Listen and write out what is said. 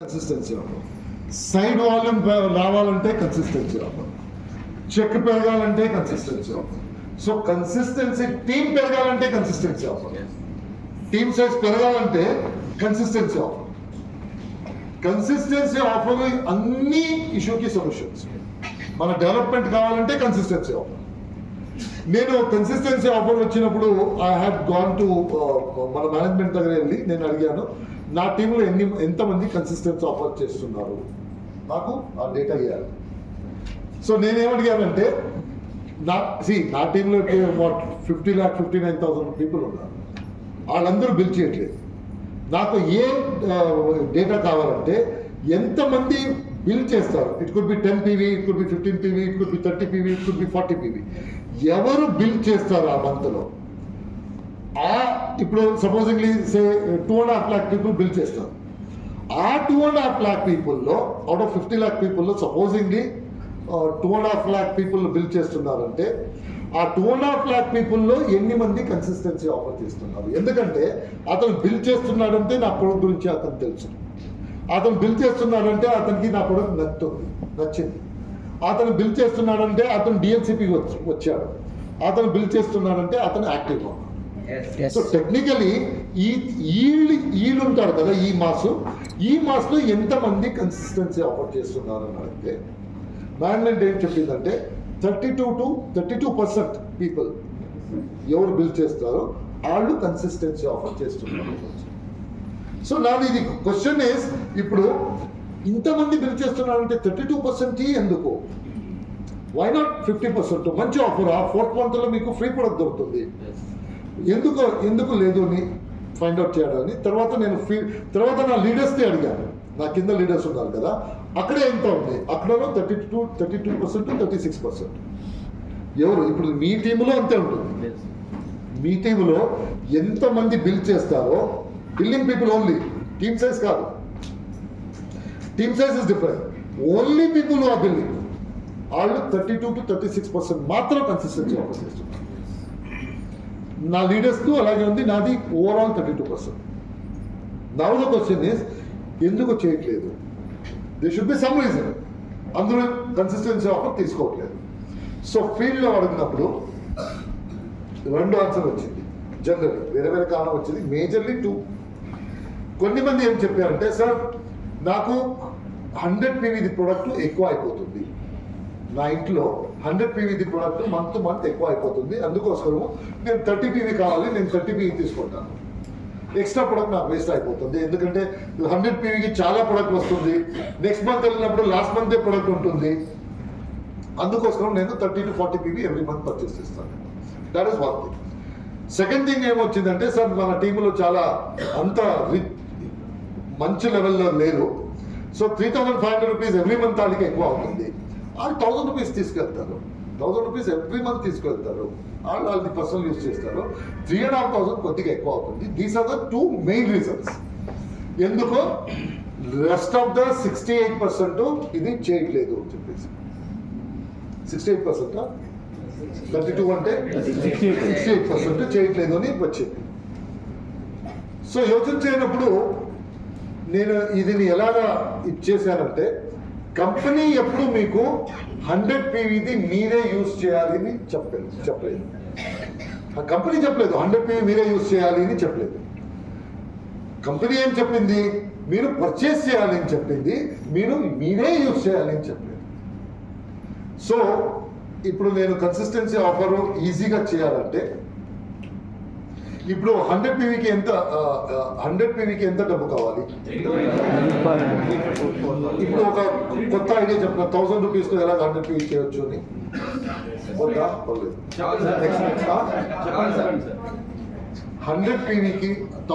Consistency offer, side volume రావాలంటే consistency offer, check పెరగాలంటే consistency offer. So consistency team పెరగాలంటే consistency offer, team size పెరగాలంటే consistency offer. Consistency offer అన్ని ఇష్యూకి solutions. మన development కావాలంటే consistency offer. నేను కన్సిస్టెన్సీ ఆఫర్ వచ్చినప్పుడు ఐ హ్యాడ్ గాన్ టు మన మేనేజ్మెంట్ దగ్గర వెళ్ళి నేను అడిగాను, నా టీంలో ఎంతమంది కన్సిస్టెన్సీ ఆఫర్ చేస్తున్నారు, నాకు ఆ డేటా ఇవ్వాలి. సో నేనేమడిగానంటే నా టీంలో 59,000 పీపుల్ ఉన్నారు, వాళ్ళందరూ బిల్ చేయట్లేదు. నాకు ఏ డేటా కావాలంటే ఎంతమంది బిల్ చేస్తారు. It could be 10 PV, it could be 15 PV, it could be 30 PV, it could be 40 PV. ఎవరు బిల్ చేస్తారు ఆ మంత్లో? ఇప్పుడు supposingly say 2.5 lakh people bill చేస్తారు. ఆ 2.5 lakh పీపుల్లో అవుట్ ఆఫ్ 50 lakh పీపుల్లో సపోజింగ్లీ 2.5 lakh పీపుల్ బిల్ చేస్తున్నారంటే ఆ 2.5 lakh పీపుల్లో ఎన్ని మంది కన్సిస్టెన్సీ ఆఫర్ చేస్తున్నారు? ఎందుకంటే అతను బిల్ చేస్తున్నాడంటే నా ప్రొడక్ట్ గురించి అతను తెలుసు, అతను బిల్ చేస్తున్నాడంటే అతనికి నా ప్రొడక్ట్ నచ్చింది, అతను బిల్ చేస్తున్నాడంటే అతను డిఎల్సిపికి వచ్చాడు, అతను బిల్ చేస్తున్నాడంటే అతను యాక్టివ్గా ఉన్నాడు. సో టెక్నికలీ వీళ్ళు ఉంటారు కదా, ఈ మాస్లో ఎంతమంది కన్సిస్టెన్సీ ఆఫర్ చేస్తున్నారు అని అడిగితే మేనేజ్మెంట్ ఏం చెప్పిందంటే 32% పీపుల్ ఎవరు బిల్ చేస్తారో వాళ్ళు కన్సిస్టెన్సీ ఆఫర్ చేస్తున్నారు. సో నాది ఇది క్వశ్చన్ ఈస్, ఇప్పుడు ఇంతమంది బిల్ చేస్తున్నారంటే 32% ఎందుకు? Why not 50%? మంచి ఆఫర్, ఆ 4th monthలో మీకు ఫ్రీ ప్రొడక్ట్ దొరుకుతుంది, ఎందుకు లేదు అని ఫైండ్ అవుట్ చేయాలని. తర్వాత నా లీడర్స్ని అడిగాను, నా కింద లీడర్స్ ఉన్నారు కదా, అక్కడే ఎంత ఉంది? అక్కడలో 32%, 36%. ఎవరు ఇప్పుడు మీ టీంలో అంతే ఉంటుంది. మీ టీంలో ఎంతమంది బిల్ చేస్తారో, billing people only, team size కాదు, team size is different, only people are billing, వాళ్ళు 32 to 36% మాత్రం కన్సిస్టెన్సీ ఆఫర్ చేస్తున్నారు. నా లీడర్స్కు అలాగే ఉంది, నాది overall 32%. Now the question is, ఎందుకు చేయట్లేదు? They should be some reason. అందరూ కన్సిస్టెన్సీ ఆఫర్ తీసుకోవట్లేదు. సో ఫీల్డ్లో అడిగినప్పుడు 2 ఆన్సర్ వచ్చింది. జనరల్లీ వేరే కారణం వచ్చింది, మేజర్లీ 2. కొన్ని మంది ఏం చెప్పారంటే, సార్ నాకు 100 PVది ప్రోడక్ట్ ఎక్కువ అయిపోతుంది, నా ఇంట్లో 100 PVది ప్రోడక్ట్ మంత్ ఎక్కువ అయిపోతుంది, అందుకోసము నేను 30 PV కావాలి, నేను 30 PV తీసుకుంటాను. ఎక్స్ట్రా ప్రొడక్ట్ నాకు వేస్ట్ అయిపోతుంది, ఎందుకంటే 100 PVకి చాలా ప్రొడక్ట్ వస్తుంది, నెక్స్ట్ మంత్ వెళ్ళినప్పుడు లాస్ట్ మంతే ప్రొడక్ట్ ఉంటుంది, అందుకోసం నేను 30 to 40 PV every month purchase చేస్తాను. That is one thing. Second thing ఏమొచ్చిందంటే, సార్ మన టీంలో చాలా అంత మంచి లెవెల్లో లేరు, సో 3,500 rupees ఎవ్రీ మంత్ వాళ్ళకి ఎక్కువ అవుతుంది, వాళ్ళు 1,000 rupees తీసుకెళ్తారు, 1,000 rupees ఎవ్రీ మంత్ తీసుకెళ్తారు, వాళ్ళని పర్సనల్ యూజ్ చేస్తారు, 3,500 కొద్దిగా ఎక్కువ అవుతుంది. These are the 2 main reasons. ఎందుకు రెస్ట్ ఆఫ్ ద 68% ఇది చేయట్లేదు అని చెప్పేసి. 68%, 32 అంటే 68% చేయట్లేదు అని వచ్చింది. సో యోచన చేయనప్పుడు నేను ఇది ఎలాగా ఇచ్చేసానంటే, కంపెనీ ఎప్పుడు మీకు 100 PVది మీరే యూజ్ చేయాలి అని చెప్పలేదు. ఆ కంపెనీ చెప్పలేదు 100 PV మీరే యూజ్ చేయాలి అని చెప్పలేదు. కంపెనీ ఏం చెప్పింది? మీరు పర్చేస్ చేయాలి అని చెప్పింది, మీరే యూజ్ చేయాలి అని చెప్పలేదు. సో ఇప్పుడు నేను కన్సిస్టెన్సీ ఆఫర్ ఈజీగా చేయాలంటే, ఇప్పుడు 100 PVకి ఎంత డబ్బు కావాలి? ఇప్పుడు ఒక కొత్త ఐడియా చెప్పిన 1,000 rupeesతో ఎలా 100 PV చేయొచ్చు అని 100 PVకి